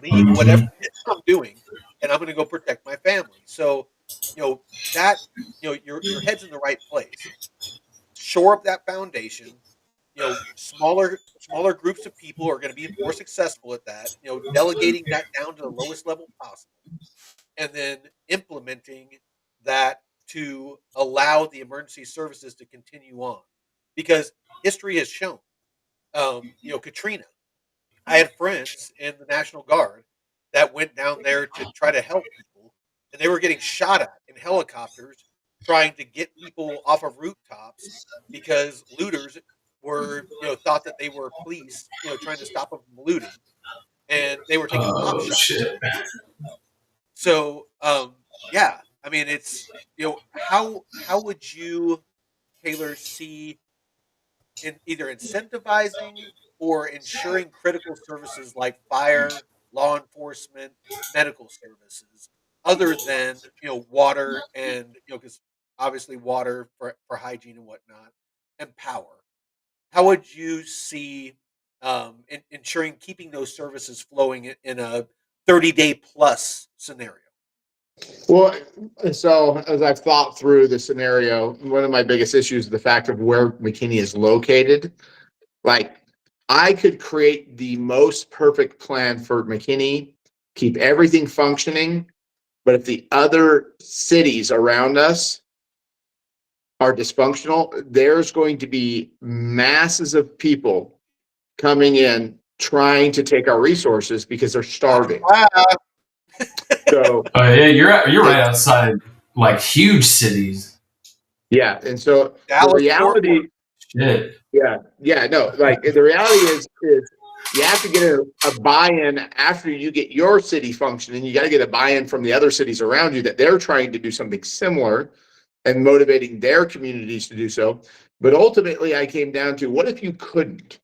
leave whatever
Mhm.
it is I'm doing, and I'm going to go protect my family. So, you know that your head's in the right place. Shore up that foundation. Smaller groups of people are going to be more successful at that. Delegating that down to the lowest level possible, and then implementing that to allow the emergency services to continue on, because history has shown, Katrina. I had friends in the National Guard that went down there to try to help people, and they were getting shot at in helicopters trying to get people off of rooftops because looters were, thought that they were police, trying to stop them from looting, and they were taking pop
Oh
shots.
shit.
So, yeah, I mean, it's how would you, Taylor, see in either incentivizing or ensuring critical services like fire, law enforcement, medical services, other than water and because obviously water for hygiene and whatnot, and power. How would you see ensuring keeping those services flowing in a 30-day plus scenario?
Well, so as I've thought through the scenario, one of my biggest issues is the fact of where McKinney is located. Like, I could create the most perfect plan for McKinney, keep everything functioning, but if the other cities around us are dysfunctional, there's going to be masses of people coming in trying to take our resources because they're starving.
Ah,
So
Oh yeah, you're right
it,
outside like huge cities.
yeah, and so the
Dallas, Fort Worth.
reality,
Shit.
yeah, no, like the reality is you have to get a buy-in after you get your city functioning. You got to get a buy-in from the other cities around you that they're trying to do something similar and motivating their communities to do so. But ultimately, I came down to, what if you couldn't?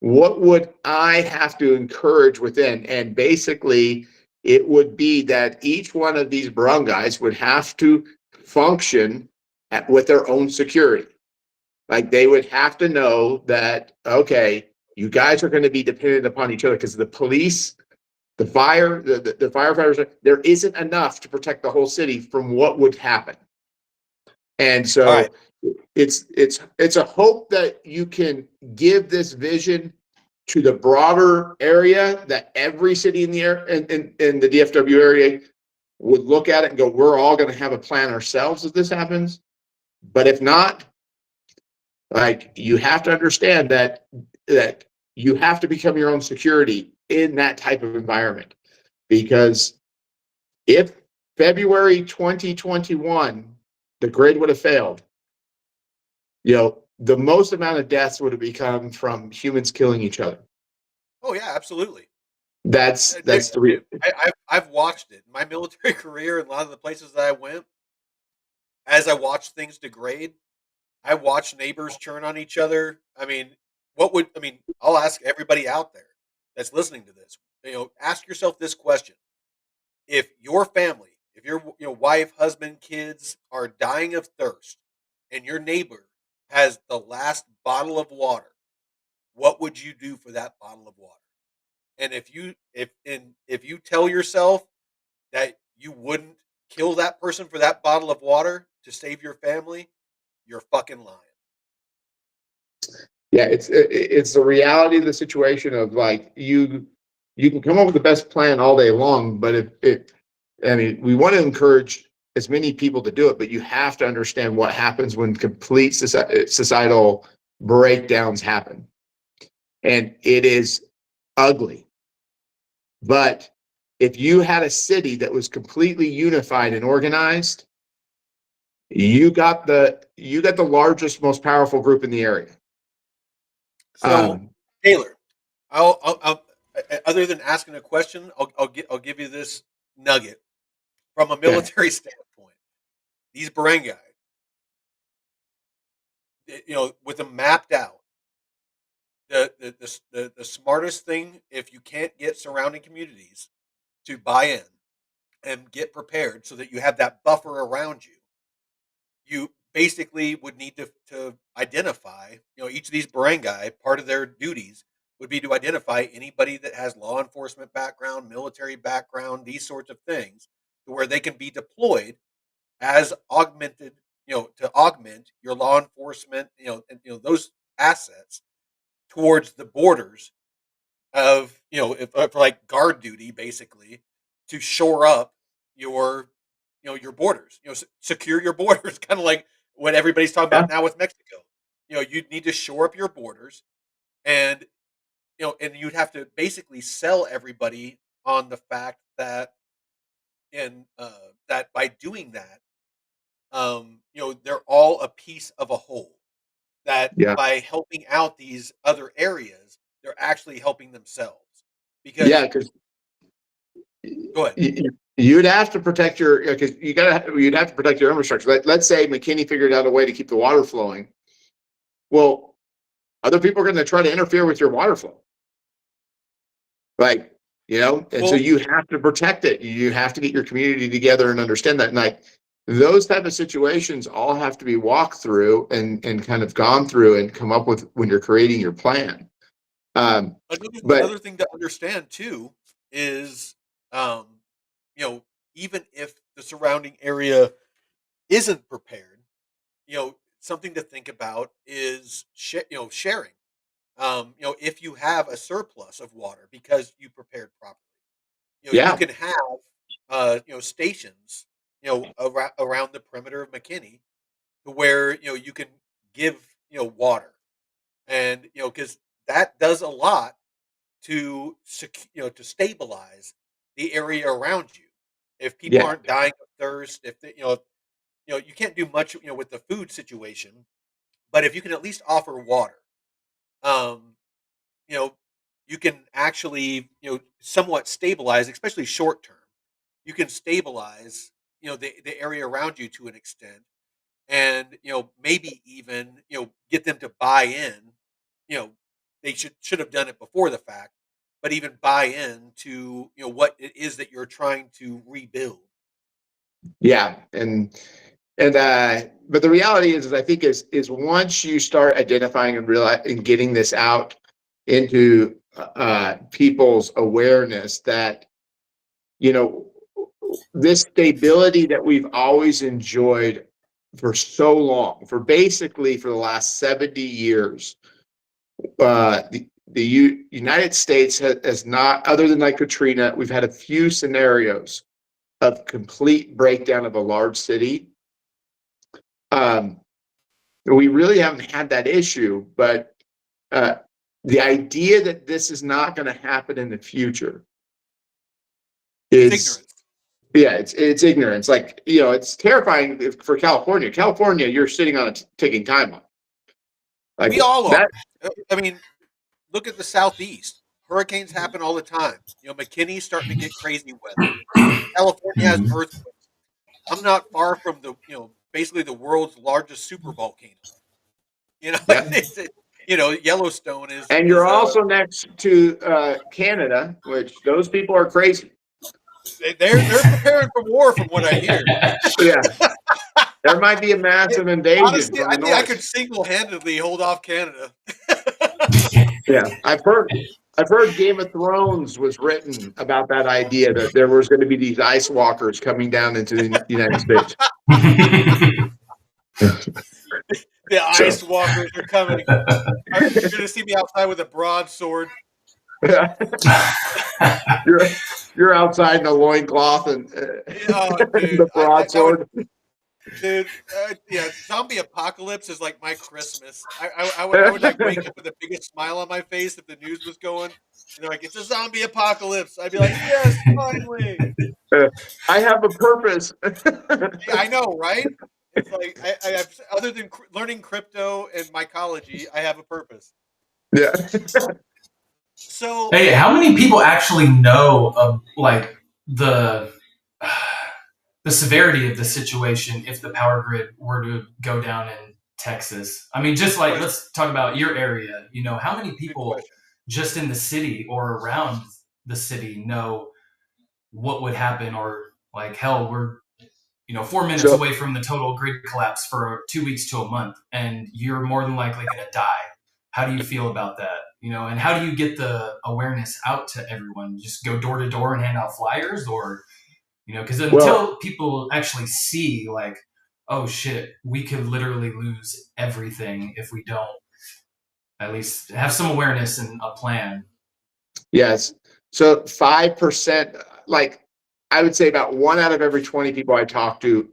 What would I have to encourage within? And basically, it would be that each one of these barangays would have to function with their own security. Like, they would have to know that, okay, you guys are going to be dependent upon each other, because the police, the fire, the firefighters, there isn't enough to protect the whole city from what would happen. And
All right.
so it's a hope that you can give this vision to the broader area, that every city in the air in the DFW area would look at it and go, we're all going to have a plan ourselves if this happens. But if not, like, you have to understand that you have to become your own security in that type of environment, because if February 2021, the grid would have failed. The most amount of deaths would have become from humans killing each other.
Oh yeah, absolutely.
That's the
I've watched it. My military career and a lot of the places that I went, as I watched things degrade, I watched neighbors turn on each other. I mean, I'll ask everybody out there that's listening to this. Ask yourself this question: if your family, if your wife, husband, kids are dying of thirst, and your neighbor has the last bottle of water, what would you do for that bottle of water? And if you tell yourself that you wouldn't kill that person for that bottle of water to save your family, you're fucking lying.
Yeah, it's the reality of the situation of like you can come up with the best plan all day long, but we want to encourage as many people to do it, but you have to understand what happens when complete societal breakdowns happen. And it is ugly. But if you had a city that was completely unified and organized, you got the largest, most powerful group in the area.
So, Taylor, I'll other than asking a question, I'll give you this nugget from a military standpoint. These barangai, with them mapped out, the smartest thing, if you can't get surrounding communities to buy in and get prepared so that you have that buffer around you, you basically would need to identify, each of these barangay, part of their duties would be to identify anybody that has law enforcement background, military background, these sorts of things, to where they can be deployed as augmented, to augment your law enforcement, and those assets towards the borders of, for like guard duty, basically, to shore up your, your borders, secure your borders, kind of like what everybody's talking about now with Mexico. You'd need to shore up your borders, and and you'd have to basically sell everybody on the fact that, that by doing that, they're all a piece of a whole. That
Yeah.
by helping out these other areas, they're actually helping themselves. Because
Because
go ahead.
you'd have to protect because you'd have to protect your infrastructure. Let's say McKinney figured out a way to keep the water flowing. Well, other people are going to try to interfere with your water flow. Like, so you have to protect it. You have to get your community together and understand that. And like those type of situations all have to be walked through and kind of gone through and come up with when you're creating your plan.
Another thing to understand too is, even if the surrounding area isn't prepared, something to think about is sharing. If you have a surplus of water because you prepared properly, you can have stations around the perimeter of McKinney to where you can give water, and because that does a lot to to stabilize the area around you. If people aren't dying of thirst, if they, you can't do much with the food situation, but if you can at least offer water, um, you know, you can actually somewhat stabilize, especially short term. You can stabilize the area around you to an extent, and maybe even get them to buy in. They should have done it before the fact, but even buy in to what it is that you're trying to rebuild.
Yeah, but the reality is I think is once you start identifying and realize and getting this out into people's awareness that this stability that we've always enjoyed for so long, for basically for the last 70 years, the United States has not, other than like Katrina, we've had a few scenarios of complete breakdown of a large city. We really haven't had that issue, but the idea that this is not going to happen in the future is
ignorance.
Yeah, it's ignorance. Like, it's terrifying for California. California, you're sitting on a ticking time bomb. Like
We all are.
that.
I mean, look at the Southeast. Hurricanes happen all the time. McKinney's starting to get crazy weather. California has
Mhm.
earthquakes. I'm not far from basically the world's largest super volcano.
Yeah.
Yellowstone is
And
is
you're also next to Canada, which those people are crazy.
they're preparing for war, from what I hear.
Yeah. There might be a massive invasion
Honestly,
from
I
the
think I
north.
could single-handedly hold off Canada.
Yeah. I've heard Game of Thrones was written about that idea that there was going to be these ice walkers coming down into the United States.
The
So
ice walkers are coming. You're going to see me outside with a broadsword.
you're outside in a loincloth and
Oh, dude,
the broadsword.
dude, yeah, zombie apocalypse is like my Christmas. I would like wake up with the biggest smile on my face if the news was going. They're like, it's a zombie apocalypse. I'd be like, yes, finally.
I have a purpose.
Yeah, I know, right? It's like I have, other than learning crypto and mycology, I have a purpose.
Yeah.
So
Hey, how many people actually know of like the the severity of the situation if the power grid were to go down in Texas? I mean, just like let's talk about your area. How many
good
people
question.
just in the city or around the city know what would happen, or like hell, we're 4 minutes
So
away from the total grid collapse for 2 weeks to a month, and you're more than likely going to die. How do you feel about that? And how do you get the awareness out to everyone? Just go door to door and hand out flyers, or because until people actually see, like, oh shit, we could literally lose everything if we don't at least have some awareness and a plan.
yes. So 5%, like I would say about 1 out of every 20 people I talk to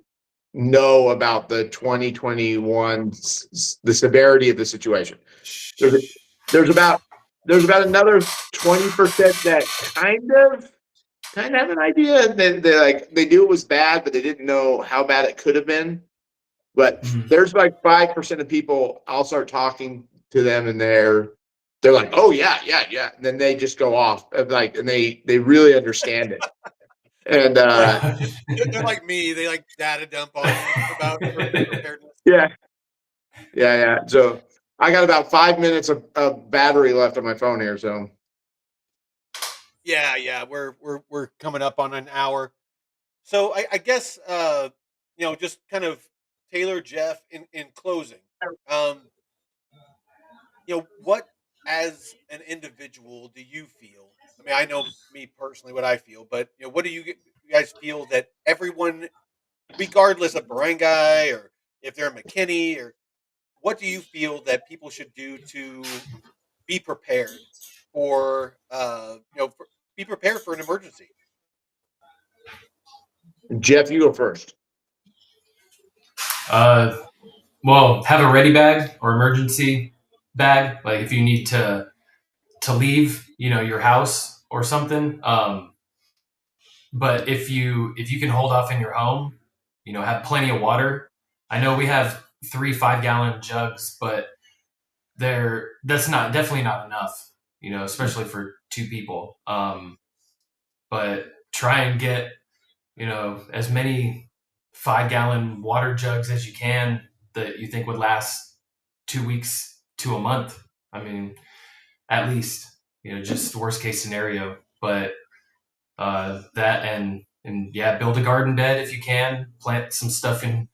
know about the 2021, the severity of the situation. There's about another 20% that kind of have an idea. They knew it was bad, but they didn't know how bad it could have been. But there's like 5% of people, I'll start talking to them and they're like, oh yeah, yeah, yeah. And then they just go off and they really understand it. And
They're like me. They like data dump on you about preparedness.
yeah. So I got about 5 minutes of battery left on my phone here. So
Yeah. We're coming up on an hour. So I guess just kind of Taylor, Jeff, in closing. Um, what as an individual do you feel? I mean, I know me personally what I feel, but what do you guys feel that everyone, regardless of barangay or if they're McKinney, or what do you feel that people should do to be prepared for be prepared for an emergency?
Jeff, you go first.
Well, have a ready bag or emergency bag, like if you need to leave, your house or something. But if you can hold off in your home, have plenty of water. I know we have 3 5-gallon jugs, but that's definitely not enough, especially for 2 people. But try and get, as many 5-gallon water jugs as you can that you think would last 2 weeks to a month. I mean, at least, just worst case scenario. But that and yeah, build a garden bed if you can. Plant some stuff in.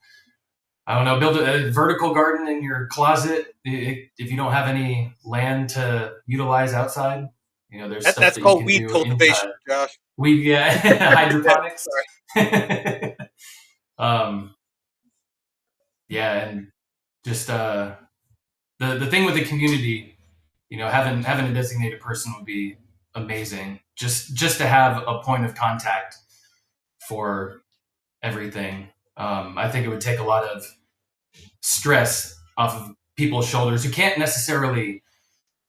I don't know. Build a vertical garden in your closet if you don't have any land to utilize outside. There's stuff
That's
that you
called
can
weed
do
cultivation,
inside.
Josh.
Hydroponics.
Sorry.
Yeah, and just the thing with the community, having a designated person would be amazing. Just to have a point of contact for everything. I think it would take a lot of stress off of people's shoulders who can't necessarily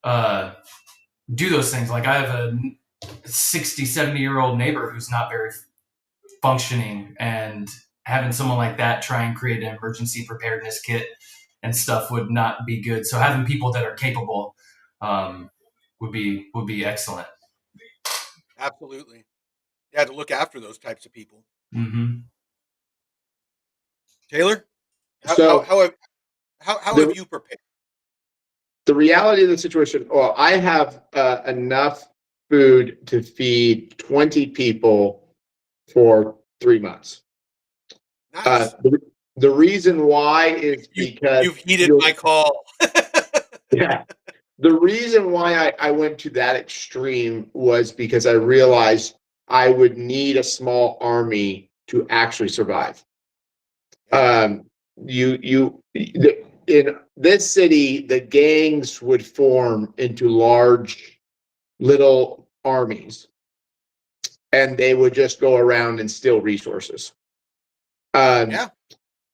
do those things. Like I have a 60, 70-year-old neighbor who's not very functioning, and having someone like that try and create an emergency preparedness kit and stuff would not be good. So having people that are capable would be excellent.
Absolutely. Yeah, to look after those types of people.
Mm-hmm.
Taylor,
So
how have
the
you prepared?
the reality of the situation, well, I have enough food to feed 20 people for 3 months.
Nice.
The, the reason why is
You
because
you've heeded my call.
yeah, the reason why I went to that extreme was because I realized I would need a small army to actually survive. Um, in this city, the gangs would form into large little armies, and they would just go around and steal resources. Um,
Yeah.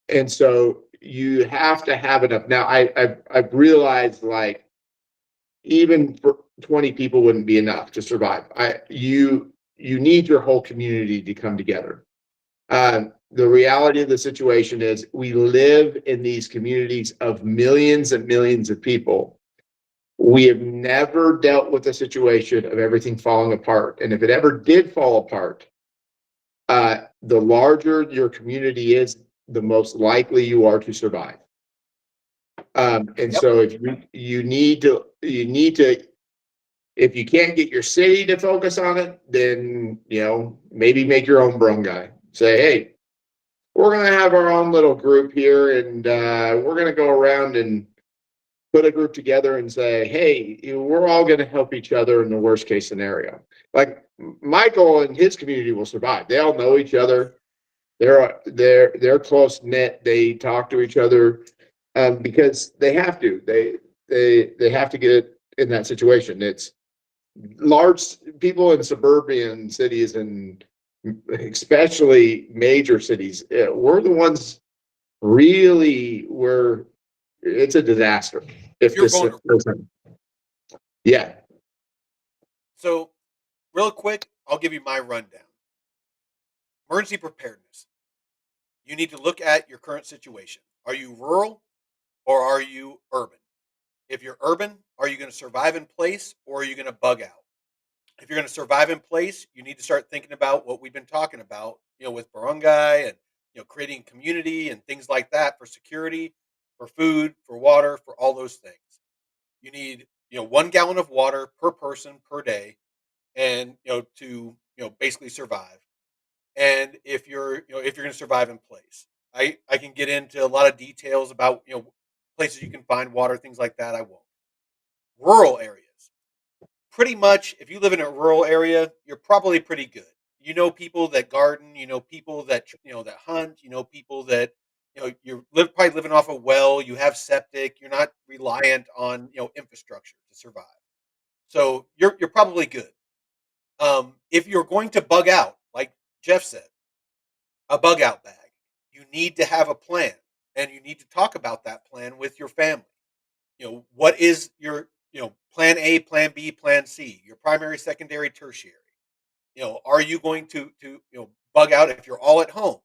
and so you have to have enough. Now, I've realized like even for 20 people wouldn't be enough to survive. You need your whole community to come together. The reality of the situation is we live in these communities of millions and millions of people. We have never dealt with a situation of everything falling apart. And if it ever did fall apart, the larger your community is, the most likely you are to survive. And
Yep.
so if you need to if you can't get your city to focus on it, then maybe make your own brum guy. Say, hey, we're going to have our own little group here, and we're going to go around and put a group together and say, hey, we're all going to help each other in the worst case scenario. Like Michael and his community will survive. They all know each other. They're close knit. They talk to each other because they have to. They have to get in that situation. It's large people in suburban cities and especially major cities. We're the ones really where it's a disaster if
You're
this
vulnerable.
doesn't. Yeah.
So, real quick, I'll give you my rundown. Emergency preparedness. You need to look at your current situation. Are you rural or are you urban? If you're urban, are you going to survive in place or are you going to bug out? If you're going to survive in place, you need to start thinking about what we've been talking about, with barangay and creating community and things like that for security, for food, for water, for all those things. You need 1 gallon of water per person per day, and to basically survive. And if you're going to survive in place, I can get into a lot of details about places you can find water, things like that. I won't. Rural areas, pretty much, if you live in a rural area, you're probably pretty good. You know people that garden, people that that hunt, people that probably living off a well. You have septic. You're not reliant on infrastructure to survive. So you're probably good. If you're going to bug out, like Jeff said, a bug out bag, you need to have a plan, and you need to talk about that plan with your family. What is your plan A, plan B, plan C, your primary, secondary, tertiary. Are you going to bug out if you're all at home?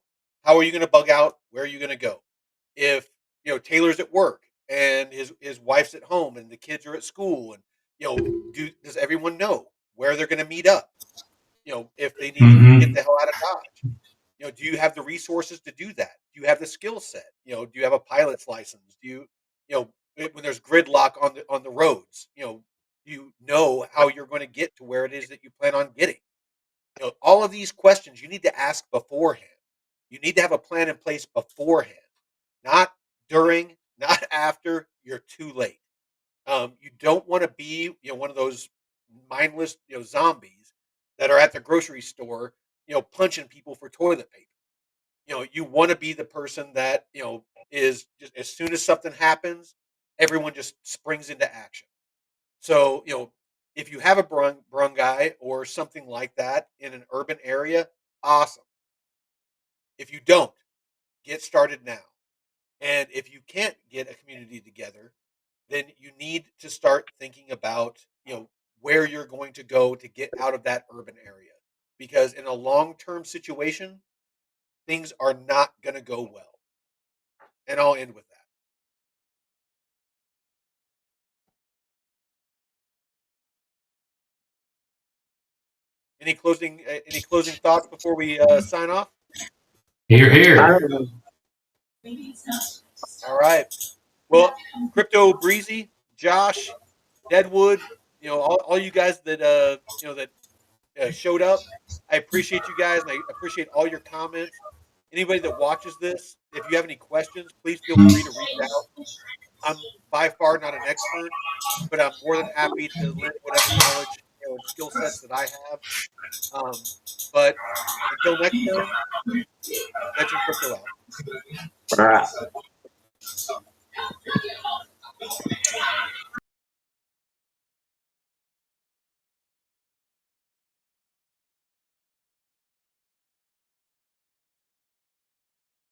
How are you going to bug out? Where are you going to go? If Taylor's at work and his wife's at home and the kids are at school, and does everyone know where they're going to meet up? If they need to get
Mm-hmm.
the hell out of Dodge. Do you have the resources to do that? Do you have the skill set? Do you have a pilot's license? Do when there's gridlock on the roads, you know how you're going to get to where it is that you plan on getting. All of these questions you need to ask beforehand. You need to have a plan in place beforehand, not during, not after. You're too late. You don't want to be, one of those mindless, zombies that are at the grocery store, punching people for toilet paper. You want to be the person that is just as soon as something happens, everyone just springs into action. So if you have a brungai or something like that in an urban area, awesome. If you don't, get started now. And if you can't get a community together, then you need to start thinking about where you're going to go to get out of that urban area, because in a long-term situation, things are not going to go well. And I'll end with that. Any closing thoughts before we sign off?
Here,
I
here.
don't know.
All right. Well, Crypto Breezy, Josh, Deadwood, all you guys that that showed up. I appreciate you guys, and I appreciate all your comments. Anybody that watches this, if you have any questions, please feel free to reach out. I'm by far not an expert, but I'm more than happy to lend whatever knowledge, and skill sets that I have. But until next time, Veteran Crypto out.
All right.